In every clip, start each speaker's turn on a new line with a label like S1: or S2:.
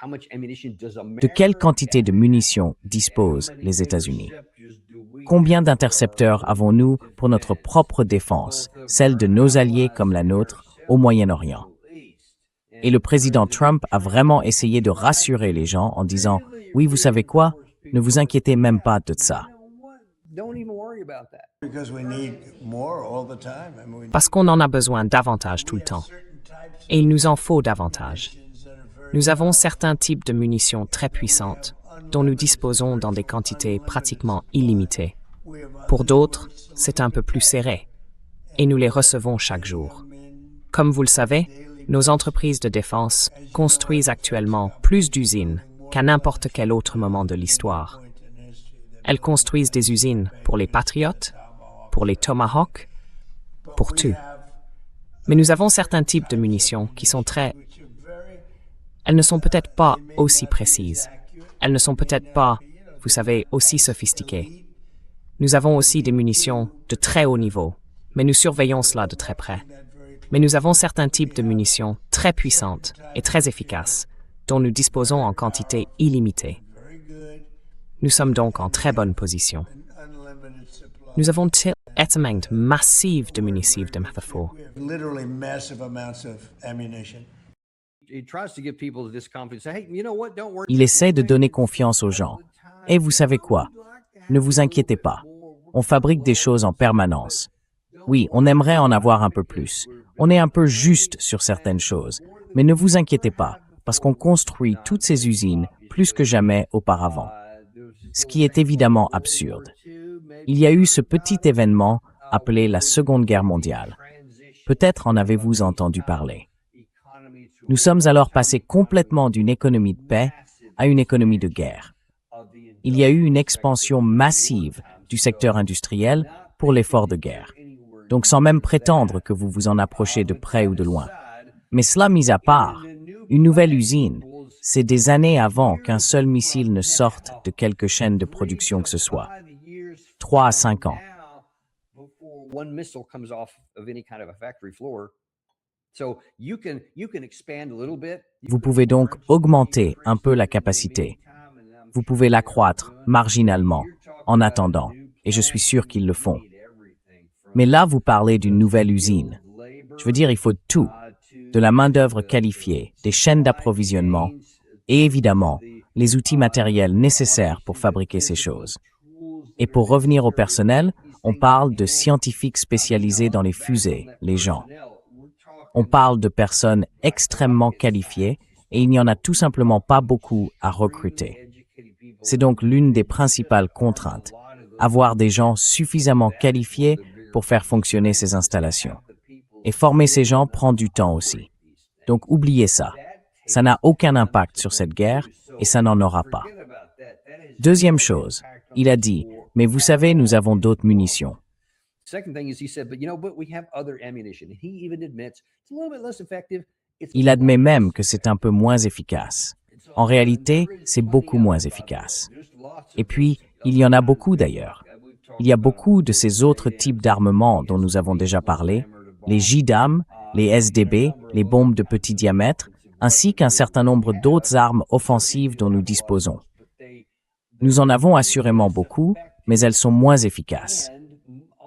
S1: De quelle quantité de munitions disposent les États-Unis? Combien d'intercepteurs avons-nous pour notre propre défense, celle de nos alliés comme la nôtre, au Moyen-Orient? Et le président Trump a vraiment essayé de rassurer les gens en disant « Oui, vous savez quoi? Ne vous inquiétez même pas de ça. »
S2: Parce qu'on en a besoin davantage tout le temps. Et il nous en faut davantage. Nous avons certains types de munitions très puissantes, dont nous disposons dans des quantités pratiquement illimitées. Pour d'autres, c'est un peu plus serré, et nous les recevons chaque jour. Comme vous le savez, nos entreprises de défense construisent actuellement plus d'usines qu'à n'importe quel autre moment de l'histoire. Elles construisent des usines pour les Patriots, pour les Tomahawk, pour tout. Mais nous avons certains types de munitions qui sont Elles ne sont peut-être pas aussi précises. Elles ne sont peut-être pas, vous savez, aussi sophistiquées. Nous avons aussi des munitions de très haut niveau, mais nous surveillons cela de très près. Mais nous avons certains types de munitions très puissantes et très efficaces, dont nous disposons en quantité illimitée. Nous sommes donc en très bonne position. Nous avons ett mängd massiv de munitions de metaphor.
S1: Il essaie de donner confiance aux gens. Et vous savez quoi? Ne vous inquiétez pas. On fabrique des choses en permanence. Oui, on aimerait en avoir un peu plus. On est un peu juste sur certaines choses. Mais ne vous inquiétez pas, parce qu'on construit toutes ces usines plus que jamais auparavant. Ce qui est évidemment absurde. Il y a eu ce petit événement appelé la Seconde Guerre mondiale. Peut-être en avez-vous entendu parler. Nous sommes alors passés complètement d'une économie de paix à une économie de guerre. Il y a eu une expansion massive du secteur industriel pour l'effort de guerre. Donc sans même prétendre que vous vous en approchez de près ou de loin. Mais cela mis à part, une nouvelle usine, c'est des années avant qu'un seul missile ne sorte de quelque chaîne de production que ce soit. 3 à 5 ans. Vous pouvez donc augmenter un peu la capacité. Vous pouvez l'accroître marginalement, en attendant, et je suis sûr qu'ils le font. Mais là, vous parlez d'une nouvelle usine. Je veux dire, il faut tout, de la main-d'œuvre qualifiée, des chaînes d'approvisionnement, et évidemment, les outils matériels nécessaires pour fabriquer ces choses. Et pour revenir au personnel, on parle de scientifiques spécialisés dans les fusées, les gens. On parle de personnes extrêmement qualifiées et il n'y en a tout simplement pas beaucoup à recruter. C'est donc l'une des principales contraintes, avoir des gens suffisamment qualifiés pour faire fonctionner ces installations. Et former ces gens prend du temps aussi. Donc oubliez ça. Ça n'a aucun impact sur cette guerre et ça n'en aura pas. Deuxième chose, il a dit, mais vous savez, nous avons d'autres munitions. Il admet même que c'est un peu moins efficace. En réalité, c'est beaucoup moins efficace. Et puis, il y en a beaucoup d'ailleurs. Il y a beaucoup de ces autres types d'armements dont nous avons déjà parlé, les JDAM, les SDB, les bombes de petit diamètre, ainsi qu'un certain nombre d'autres armes offensives dont nous disposons. Nous en avons assurément beaucoup, mais elles sont moins efficaces.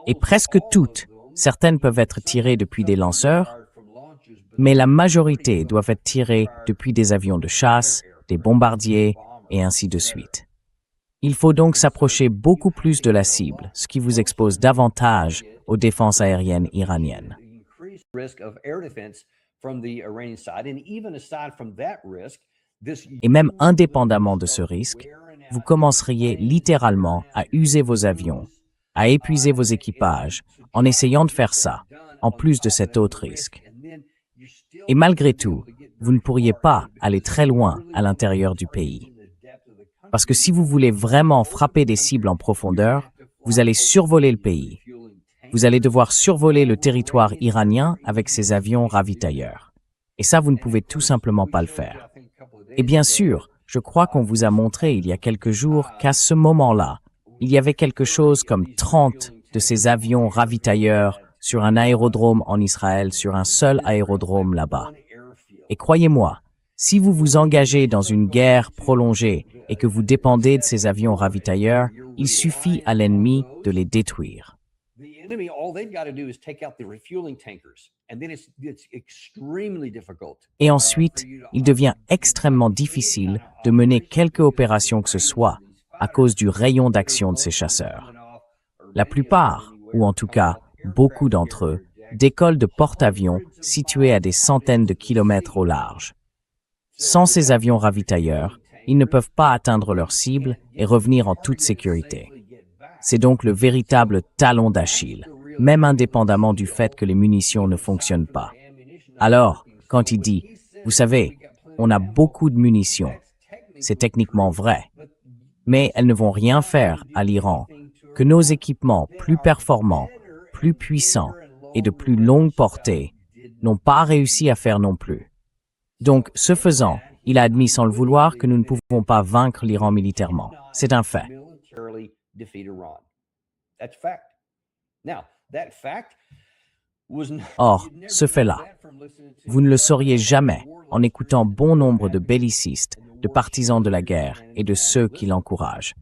S1: Et presque toutes, certaines peuvent être tirées depuis des lanceurs, mais la majorité doivent être tirées depuis des avions de chasse, des bombardiers, et ainsi de suite. Il faut donc s'approcher beaucoup plus de la cible, ce qui vous expose davantage aux défenses aériennes iraniennes. Et même indépendamment de ce risque, vous commenceriez littéralement à user vos avions, à épuiser vos équipages, en essayant de faire ça, en plus de cet autre risque. Et malgré tout, vous ne pourriez pas aller très loin à l'intérieur du pays. Parce que si vous voulez vraiment frapper des cibles en profondeur, vous allez survoler le pays. Vous allez devoir survoler le territoire iranien avec ces avions ravitailleurs. Et ça, vous ne pouvez tout simplement pas le faire. Et bien sûr, je crois qu'on vous a montré il y a quelques jours qu'à ce moment-là, il y avait quelque chose comme 30 de ces avions ravitailleurs sur un aérodrome en Israël, sur un seul aérodrome là-bas. Et croyez-moi, Si vous vous engagez dans une guerre prolongée et que vous dépendez de ces avions ravitailleurs, il suffit à l'ennemi de les détruire. Et ensuite, il devient extrêmement difficile de mener quelque opération que ce soit à cause du rayon d'action de ces chasseurs. La plupart, ou en tout cas beaucoup d'entre eux, décollent de porte-avions situés à des centaines de kilomètres au large. Sans ces avions ravitailleurs, ils ne peuvent pas atteindre leur cible et revenir en toute sécurité. C'est donc le véritable talon d'Achille, même indépendamment du fait que les munitions ne fonctionnent pas. Alors, quand il dit « Vous savez, on a beaucoup de munitions », c'est techniquement vrai, mais elles ne vont rien faire à l'Iran que nos équipements plus performants, plus puissants et de plus longue portée n'ont pas réussi à faire non plus. Donc, ce faisant, il a admis sans le vouloir que nous ne pouvons pas vaincre l'Iran militairement. C'est un fait. Or, ce fait-là, vous ne le sauriez jamais en écoutant bon nombre de bellicistes, de partisans de la guerre et de ceux qui l'encouragent.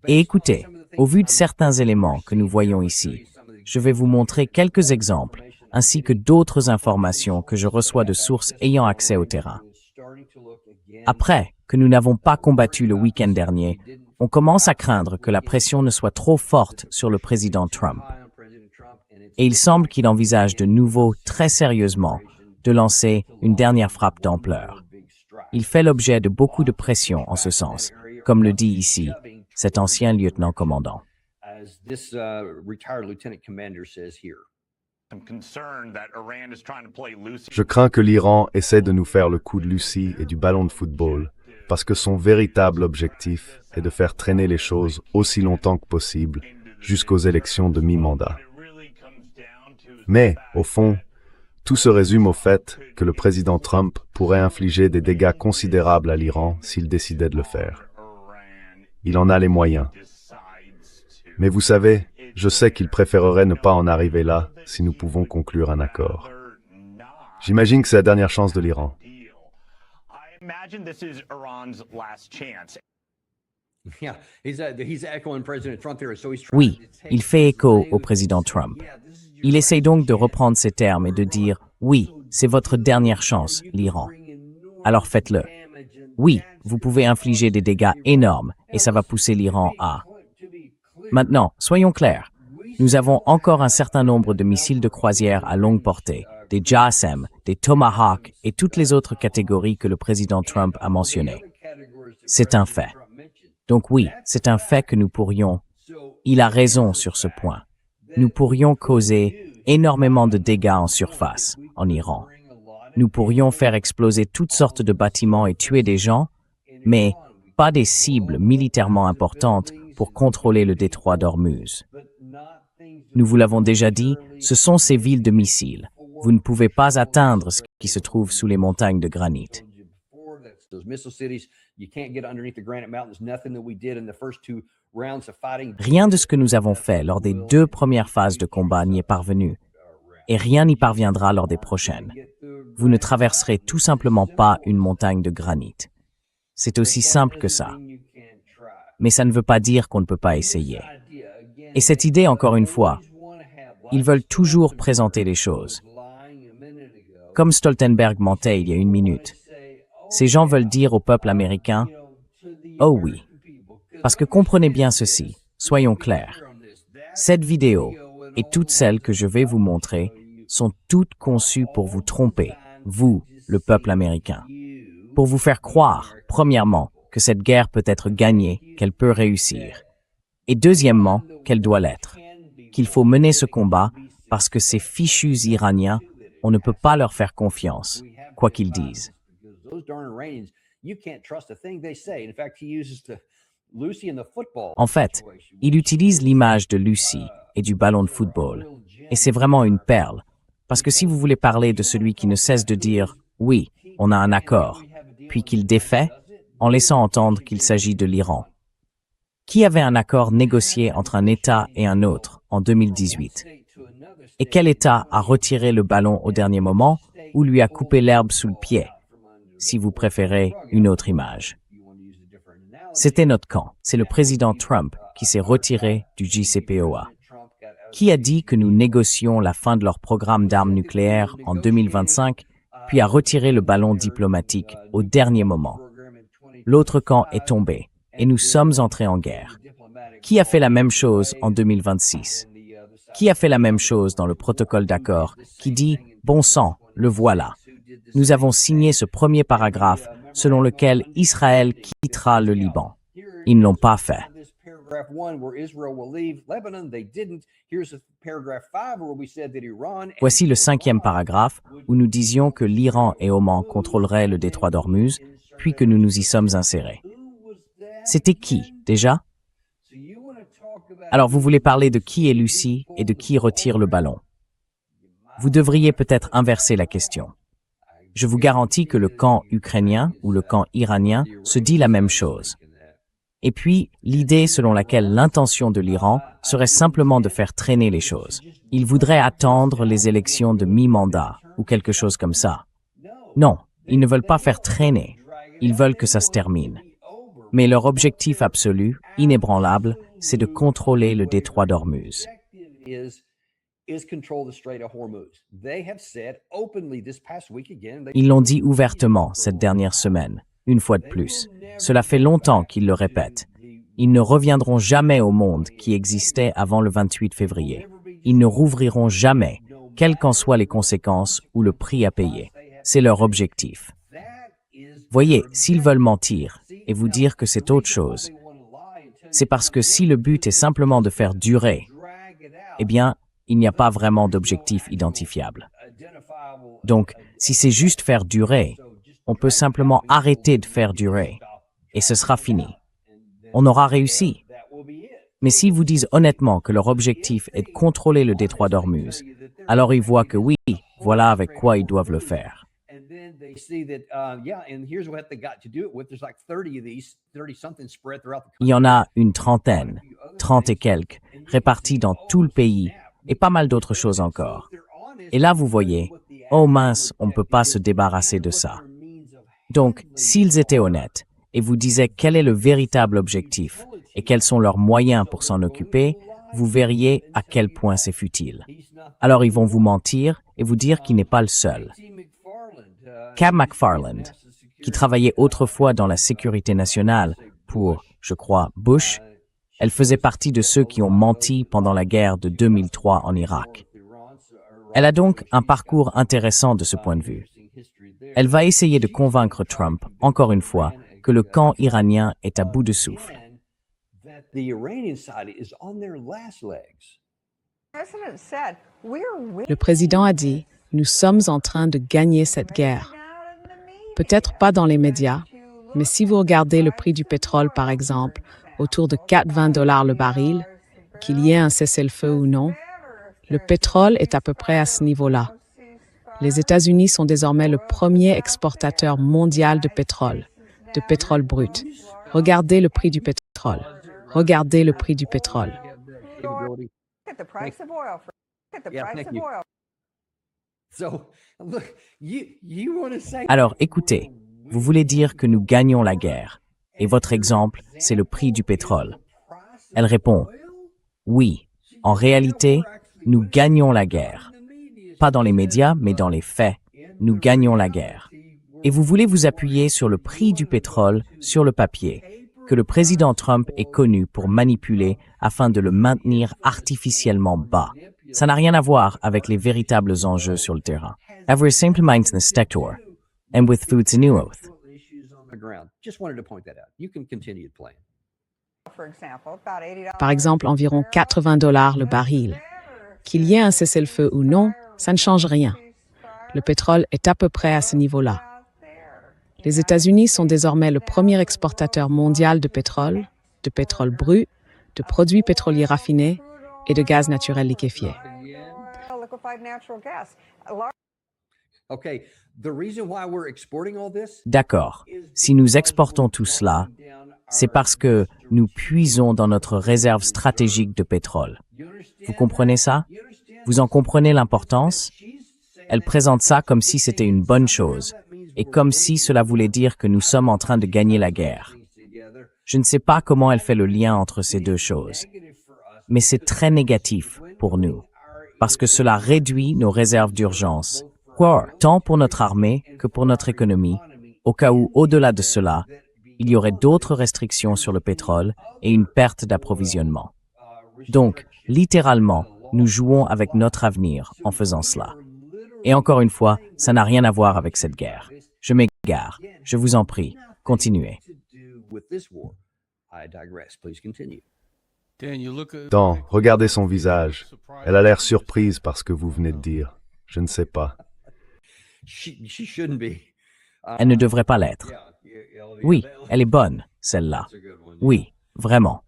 S1: Et écoutez, au vu de certains éléments que nous voyons ici, je vais vous montrer quelques exemples, ainsi que d'autres informations que je reçois de sources ayant accès au terrain. Après que nous n'avons pas combattu le week-end dernier, on commence à craindre que la pression ne soit trop forte sur le président Trump. Et il semble qu'il envisage de nouveau, très sérieusement, de lancer une dernière frappe d'ampleur. Il fait l'objet de beaucoup de pression en ce sens, comme le dit ici cet ancien lieutenant-commandant.
S3: Je crains que l'Iran essaie de nous faire le coup de Lucie et du ballon de football, parce que son véritable objectif est de faire traîner les choses aussi longtemps que possible, jusqu'aux élections de mi-mandat. Mais, au fond, tout se résume au fait que le président Trump pourrait infliger des dégâts considérables à l'Iran s'il décidait de le faire. Il en a les moyens. Mais vous savez, je sais qu'il préférerait ne pas en arriver là si nous pouvons conclure un accord. J'imagine que c'est la dernière chance de l'Iran.
S1: Oui, il fait écho au président Trump. Il essaye donc de reprendre ces termes et de dire « Oui, c'est votre dernière chance, l'Iran. Alors faites-le. Oui, vous pouvez infliger des dégâts énormes et ça va pousser l'Iran à... » Maintenant, soyons clairs. Nous avons encore un certain nombre de missiles de croisière à longue portée, des JASSM, des Tomahawk et toutes les autres catégories que le président Trump a mentionnées. C'est un fait. Donc oui, c'est un fait que nous pourrions... Il a raison sur ce point. Nous pourrions causer énormément de dégâts en surface, en Iran. Nous pourrions faire exploser toutes sortes de bâtiments et tuer des gens, mais pas des cibles militairement importantes pour contrôler le détroit d'Ormuz. Nous vous l'avons déjà dit, ce sont ces villes de missiles. Vous ne pouvez pas atteindre ce qui se trouve sous les montagnes de granit. Rien de ce que nous avons fait lors des 2 premières phases de combat n'y est parvenu, et rien n'y parviendra lors des prochaines. Vous ne traverserez tout simplement pas une montagne de granit. C'est aussi simple que ça. Mais ça ne veut pas dire qu'on ne peut pas essayer. Et cette idée, encore une fois, ils veulent toujours présenter les choses. Comme Stoltenberg mentait il y a 1 minute. Ces gens veulent dire au peuple américain « Oh oui ». Parce que comprenez bien ceci, soyons clairs. Cette vidéo et toutes celles que je vais vous montrer sont toutes conçues pour vous tromper, vous, le peuple américain. Pour vous faire croire, premièrement, que cette guerre peut être gagnée, qu'elle peut réussir. Et deuxièmement, qu'elle doit l'être. Qu'il faut mener ce combat parce que ces fichus Iraniens, on ne peut pas leur faire confiance, quoi qu'ils disent. En fait, il utilise l'image de Lucy et du ballon de football. Et c'est vraiment une perle. Parce que si vous voulez parler de celui qui ne cesse de dire « Oui, on a un accord », puis qu'il défait, en laissant entendre qu'il s'agit de l'Iran. Qui avait un accord négocié entre un État et un autre en 2018? Et quel État a retiré le ballon au dernier moment ou lui a coupé l'herbe sous le pied? si vous préférez une autre image. C'était notre camp. C'est le président Trump qui s'est retiré du JCPOA. Qui a dit que nous négocions la fin de leur programme d'armes nucléaires en 2025, puis a retiré le ballon diplomatique au dernier moment? L'autre camp est tombé, et nous sommes entrés en guerre. Qui a fait la même chose en 2026? Qui a fait la même chose dans le protocole d'accord qui dit « Bon sang, le voilà ». Nous avons signé ce premier paragraphe selon lequel Israël quittera le Liban. Ils ne l'ont pas fait. Voici le 5e paragraphe où nous disions que l'Iran et Oman contrôleraient le détroit d'Ormuz, puis que nous nous y sommes insérés. C'était qui, déjà? Alors vous voulez parler de qui est Lucie et de qui retire le ballon. Vous devriez peut-être inverser la question. Je vous garantis que le camp ukrainien ou le camp iranien se dit la même chose. Et puis, l'idée selon laquelle l'intention de l'Iran serait simplement de faire traîner les choses. Ils voudraient attendre les élections de mi-mandat ou quelque chose comme ça. Non, ils ne veulent pas faire traîner. Ils veulent que ça se termine. Mais leur objectif absolu, inébranlable, c'est de contrôler le détroit d'Ormuz. Ils l'ont dit ouvertement cette dernière semaine, une fois de plus. Cela fait longtemps qu'ils le répètent. Ils ne reviendront jamais au monde qui existait avant le 28 février. Ils ne rouvriront jamais, quelles qu'en soient les conséquences ou le prix à payer. C'est leur objectif. Voyez, s'ils veulent mentir et vous dire que c'est autre chose, c'est parce que si le but est simplement de faire durer, eh bien, il n'y a pas vraiment d'objectif identifiable. Donc, si c'est juste faire durer, on peut simplement arrêter de faire durer, et ce sera fini. On aura réussi. Mais s'ils vous disent honnêtement que leur objectif est de contrôler le détroit d'Ormuz, alors ils voient que oui, voilà avec quoi ils doivent le faire. Il y en a une trentaine, 30 et quelques, répartis dans tout le pays, et pas mal d'autres choses encore. Et là, vous voyez, oh mince, on ne peut pas se débarrasser de ça. Donc, s'ils étaient honnêtes, et vous disaient quel est le véritable objectif, et quels sont leurs moyens pour s'en occuper, vous verriez à quel point c'est futile. Alors ils vont vous mentir et vous dire qu'il n'est pas le seul. Cab McFarland, qui travaillait autrefois dans la sécurité nationale pour, je crois, Bush, elle faisait partie de ceux qui ont menti pendant la guerre de 2003 en Irak. Elle a donc un parcours intéressant de ce point de vue. Elle va essayer de convaincre Trump, encore une fois, que le camp iranien est à bout de souffle.
S4: Le président a dit, nous sommes en train de gagner cette guerre. Peut-être pas dans les médias, mais si vous regardez le prix du pétrole, par exemple, autour de 4,20 $ le baril, qu'il y ait un cessez-le-feu ou non, le pétrole est à peu près à ce niveau-là. Les États-Unis sont désormais le premier exportateur mondial de pétrole brut. Regardez le prix du pétrole. Regardez le prix du pétrole.
S1: Alors, écoutez, vous voulez dire que nous gagnons la guerre, et votre exemple, c'est le prix du pétrole. Elle répond, oui, en réalité, nous gagnons la guerre. Pas dans les médias, mais dans les faits, nous gagnons la guerre. Et vous voulez vous appuyer sur le prix du pétrole, sur le papier, que le président Trump est connu pour manipuler afin de le maintenir artificiellement bas. Ça n'a rien à voir avec les véritables enjeux sur le terrain. Every simple maintenance sector, and with foods new oath.
S4: Par exemple, environ 80 $ le baril. Qu'il y ait un cessez-le-feu ou non, ça ne change rien. Le pétrole est à peu près à ce niveau-là. Les États-Unis sont désormais le premier exportateur mondial de pétrole brut, de produits pétroliers raffinés et de gaz naturel liquéfié.
S1: D'accord. Si nous exportons tout cela, c'est parce que nous puisons dans notre réserve stratégique de pétrole. Vous comprenez ça? Vous en comprenez l'importance? Elle présente ça comme si c'était une bonne chose. et comme si cela voulait dire que nous sommes en train de gagner la guerre. Je ne sais pas comment elle fait le lien entre ces deux choses, mais c'est très négatif pour nous, parce que cela réduit nos réserves d'urgence, tant pour notre armée que pour notre économie, au cas où, au-delà de cela, il y aurait d'autres restrictions sur le pétrole et une perte d'approvisionnement. Donc, littéralement, nous jouons avec notre avenir en faisant cela. Et encore une fois, ça n'a rien à voir avec cette guerre. Je m'égare. Je vous en prie, continuez.
S3: Dan, regardez son visage. Elle a l'air surprise par ce que vous venez de dire. Je ne sais pas.
S1: Elle ne devrait pas l'être. Oui, elle est bonne, celle-là. Oui, vraiment.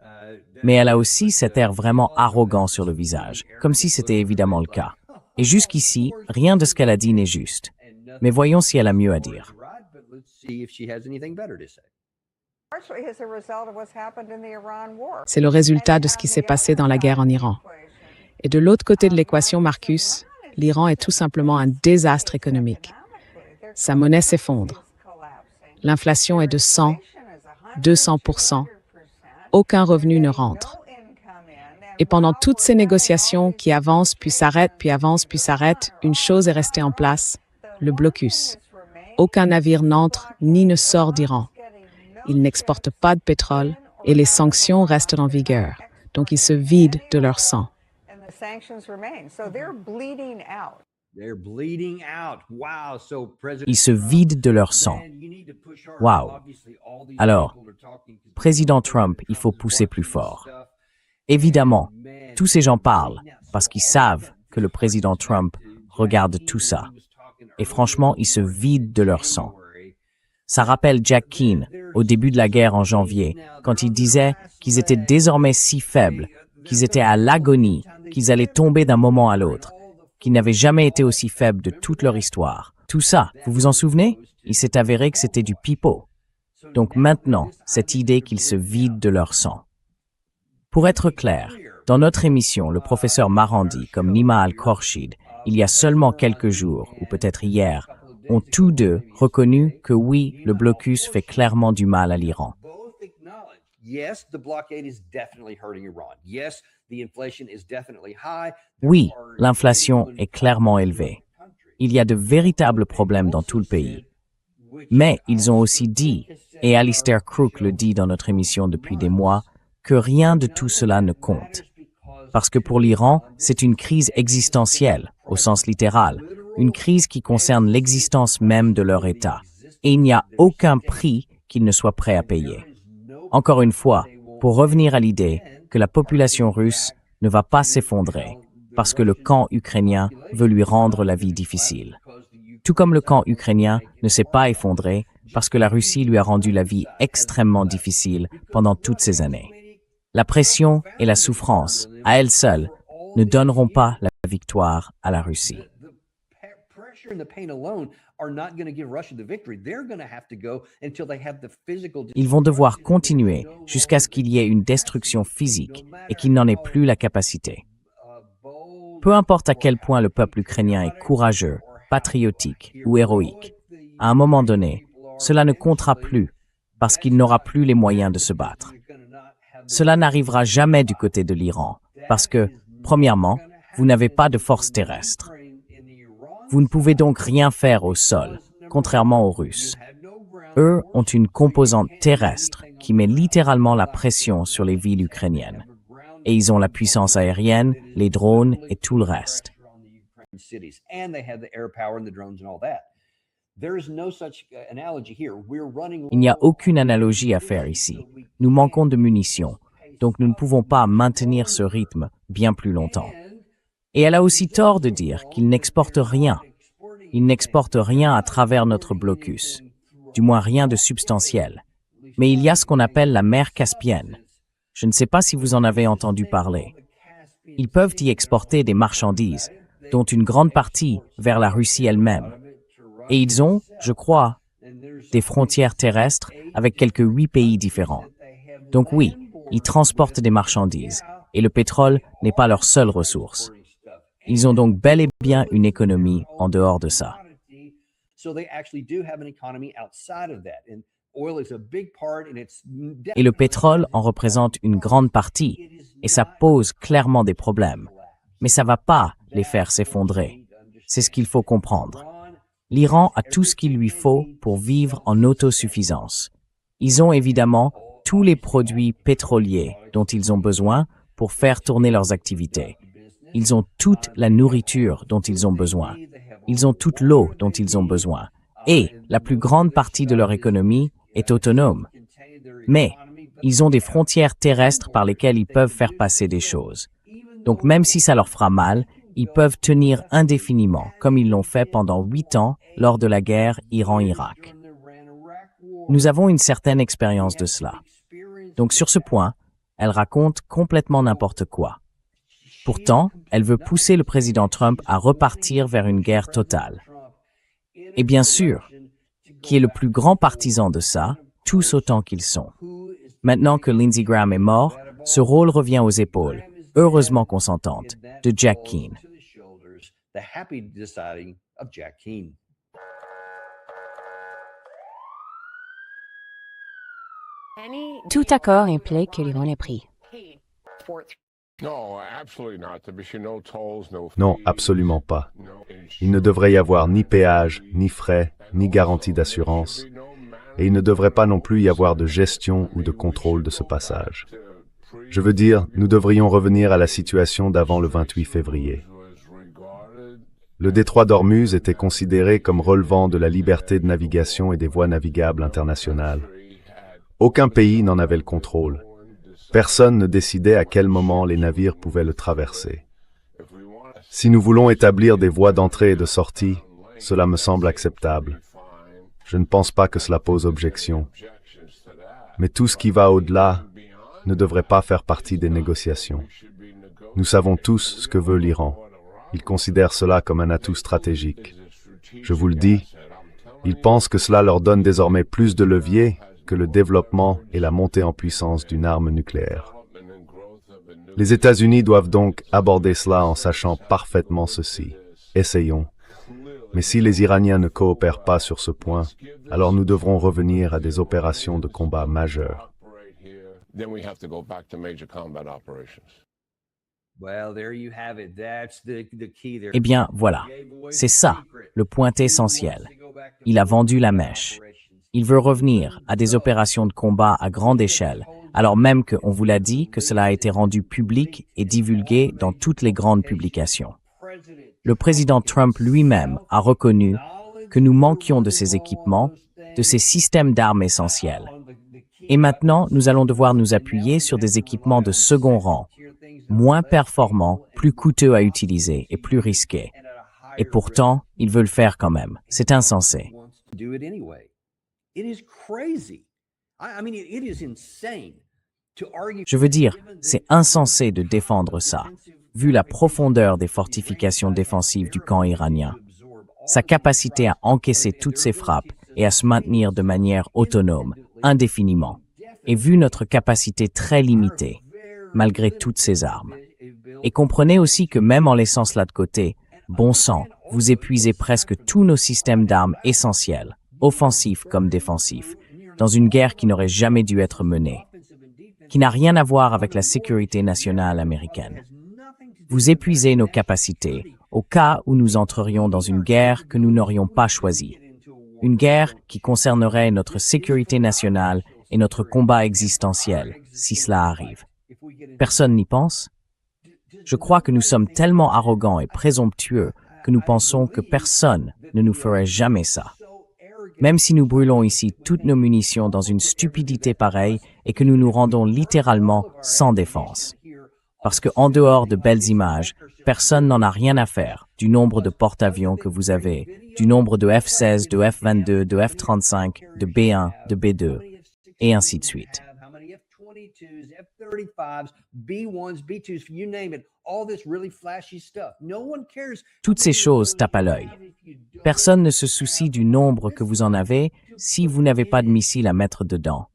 S1: Mais elle a aussi cet air vraiment arrogant sur le visage, comme si c'était évidemment le cas. Et jusqu'ici, rien de ce qu'elle a dit n'est juste. Mais voyons si elle a mieux à dire.
S4: C'est le résultat de ce qui s'est passé dans la guerre en Iran. Et de l'autre côté de l'équation, Marcus, l'Iran est tout simplement un désastre économique. Sa monnaie s'effondre. L'inflation est de 100, 200%. Aucun revenu ne rentre. Et pendant toutes ces négociations qui avancent puis s'arrêtent, puis avancent puis s'arrêtent, une chose est restée en place, le blocus. Aucun navire n'entre ni ne sort d'Iran. Ils n'exportent pas de pétrole et les sanctions restent en vigueur. Donc ils se vident de leur sang.
S1: Ils se vident de leur sang. Wow. Alors, Président Trump, il faut pousser plus fort. Évidemment, tous ces gens parlent parce qu'ils savent que le président Trump regarde tout ça. Et franchement, ils se vident de leur sang. Ça rappelle Jack Keane au début de la guerre en janvier, quand il disait qu'ils étaient désormais si faibles, qu'ils étaient à l'agonie, qu'ils allaient tomber d'un moment à l'autre, qu'ils n'avaient jamais été aussi faibles de toute leur histoire. Tout ça, vous vous en souvenez? Il s'est avéré que c'était du pipeau. Donc maintenant, cette idée qu'ils se vident de leur sang. Pour être clair, dans notre émission, le professeur Marandi comme Nima Al-Khorshid, il y a seulement quelques jours, ou peut-être hier, ont tous deux reconnu que oui, le blocus fait clairement du mal à l'Iran. Oui, l'inflation est clairement élevée. Il y a de véritables problèmes dans tout le pays. Mais ils ont aussi dit, et Alistair Crook le dit dans notre émission depuis des mois, que rien de tout cela ne compte. Parce que pour l'Iran, c'est une crise existentielle, au sens littéral, une crise qui concerne l'existence même de leur État. Et il n'y a aucun prix qu'ils ne soient prêts à payer. Encore une fois, pour revenir à l'idée que la population russe ne va pas s'effondrer, parce que le camp ukrainien veut lui rendre la vie difficile. Tout comme le camp ukrainien ne s'est pas effondré parce que la Russie lui a rendu la vie extrêmement difficile pendant toutes ces années. La pression et la souffrance, à elles seules, ne donneront pas la victoire à la Russie. Ils vont devoir continuer jusqu'à ce qu'il y ait une destruction physique et qu'ils n'en aient plus la capacité. Peu importe à quel point le peuple ukrainien est courageux, patriotique ou héroïque, à un moment donné, cela ne comptera plus parce qu'il n'aura plus les moyens de se battre. Cela n'arrivera jamais du côté de l'Iran parce que, premièrement, vous n'avez pas de force terrestre. Vous ne pouvez donc rien faire au sol, contrairement aux Russes. Eux ont une composante terrestre qui met littéralement la pression sur les villes ukrainiennes. Et ils ont la puissance aérienne, les drones et tout le reste. Il n'y a aucune analogie à faire ici. Nous manquons de munitions, donc nous ne pouvons pas maintenir ce rythme bien plus longtemps. Et elle a aussi tort de dire qu'ils n'exportent rien. Ils n'exportent rien à travers notre blocus, du moins rien de substantiel. Mais il y a ce qu'on appelle la mer Caspienne. Je ne sais pas si vous en avez entendu parler. Ils peuvent y exporter des marchandises, dont une grande partie vers la Russie elle-même. Et ils ont, je crois, des frontières terrestres avec quelques 8 pays différents. Donc oui, ils transportent des marchandises, et le pétrole n'est pas leur seule ressource. Ils ont donc bel et bien une économie en dehors de ça. Et le pétrole en représente une grande partie, et ça pose clairement des problèmes. Mais ça va pas les faire s'effondrer. C'est ce qu'il faut comprendre. L'Iran a tout ce qu'il lui faut pour vivre en autosuffisance. Ils ont évidemment tous les produits pétroliers dont ils ont besoin pour faire tourner leurs activités. Ils ont toute la nourriture dont ils ont besoin. Ils ont toute l'eau dont ils ont besoin. Et la plus grande partie de leur économie est autonome. Mais ils ont des frontières terrestres par lesquelles ils peuvent faire passer des choses. Donc même si ça leur fera mal, ils peuvent tenir indéfiniment, comme ils l'ont fait pendant 8 ans lors de la guerre Iran-Irak. Nous avons une certaine expérience de cela. Donc sur ce point, elle raconte complètement n'importe quoi. Pourtant, elle veut pousser le président Trump à repartir vers une guerre totale. Et bien sûr, qui est le plus grand partisan de ça, tous autant qu'ils sont. Maintenant que Lindsey Graham est mort, ce rôle revient aux épaules, heureusement consentantes, de Jack Keane.
S5: Tout accord implique que l'Iran est pris.
S3: Non, absolument pas. Il ne devrait y avoir ni péage, ni frais, ni garantie d'assurance. Et il ne devrait pas non plus y avoir de gestion ou de contrôle de ce passage. Je veux dire, nous devrions revenir à la situation d'avant le 28 février. Le détroit d'Ormuz était considéré comme relevant de la liberté de navigation et des voies navigables internationales. Aucun pays n'en avait le contrôle. Personne ne décidait à quel moment les navires pouvaient le traverser. Si nous voulons établir des voies d'entrée et de sortie, cela me semble acceptable. Je ne pense pas que cela pose objection. Mais tout ce qui va au-delà ne devrait pas faire partie des négociations. Nous savons tous ce que veut l'Iran. Ils considèrent cela comme un atout stratégique. Je vous le dis, ils pensent que cela leur donne désormais plus de levier que le développement et la montée en puissance d'une arme nucléaire. Les États-Unis doivent donc aborder cela en sachant parfaitement ceci. Essayons. Mais si les Iraniens ne coopèrent pas sur ce point, alors nous devrons revenir à des opérations de combat majeures.
S1: Eh bien, voilà. C'est ça, le point essentiel. Il a vendu la mèche. Il veut revenir à des opérations de combat à grande échelle, alors même qu'on vous l'a dit que cela a été rendu public et divulgué dans toutes les grandes publications. Le président Trump lui-même a reconnu que nous manquions de ces équipements, de ces systèmes d'armes essentiels. Et maintenant, nous allons devoir nous appuyer sur des équipements de second rang, moins performants, plus coûteux à utiliser et plus risqués. Et pourtant, il veut le faire quand même. C'est insensé. Je veux dire, c'est insensé de défendre ça, vu la profondeur des fortifications défensives du camp iranien, sa capacité à encaisser toutes ces frappes et à se maintenir de manière autonome, indéfiniment, et vu notre capacité très limitée, malgré toutes ces armes. Et comprenez aussi que même en laissant cela de côté, bon sang, vous épuisez presque tous nos systèmes d'armes essentiels, offensifs comme défensifs, dans une guerre qui n'aurait jamais dû être menée, qui n'a rien à voir avec la sécurité nationale américaine. Vous épuisez nos capacités au cas où nous entrerions dans une guerre que nous n'aurions pas choisie. Une guerre qui concernerait notre sécurité nationale et notre combat existentiel, si cela arrive. Personne n'y pense? Je crois que nous sommes tellement arrogants et présomptueux que nous pensons que personne ne nous ferait jamais ça. Même si nous brûlons ici toutes nos munitions dans une stupidité pareille et que nous nous rendons littéralement sans défense. Parce que en dehors de belles images, personne n'en a rien à faire du nombre de porte-avions que vous avez, du nombre de F-16, de F-22, de F-35, de B-1, de B-2, et ainsi de suite. Toutes ces choses tapent à l'œil. Personne ne se soucie du nombre que vous en avez si vous n'avez pas de missiles à mettre dedans,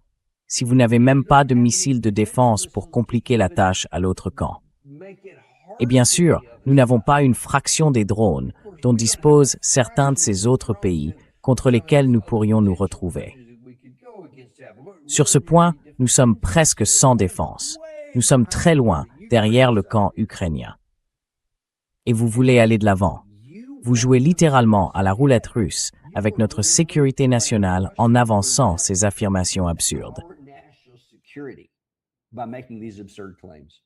S1: si vous n'avez même pas de missiles de défense pour compliquer la tâche à l'autre camp. Et bien sûr, nous n'avons pas une fraction des drones dont disposent certains de ces autres pays contre lesquels nous pourrions nous retrouver. Sur ce point, nous sommes presque sans défense. Nous sommes très loin derrière le camp ukrainien. Et vous voulez aller de l'avant. Vous jouez littéralement à la roulette russe avec notre sécurité nationale en avançant ces affirmations absurdes.
S6: by making these absurd claims.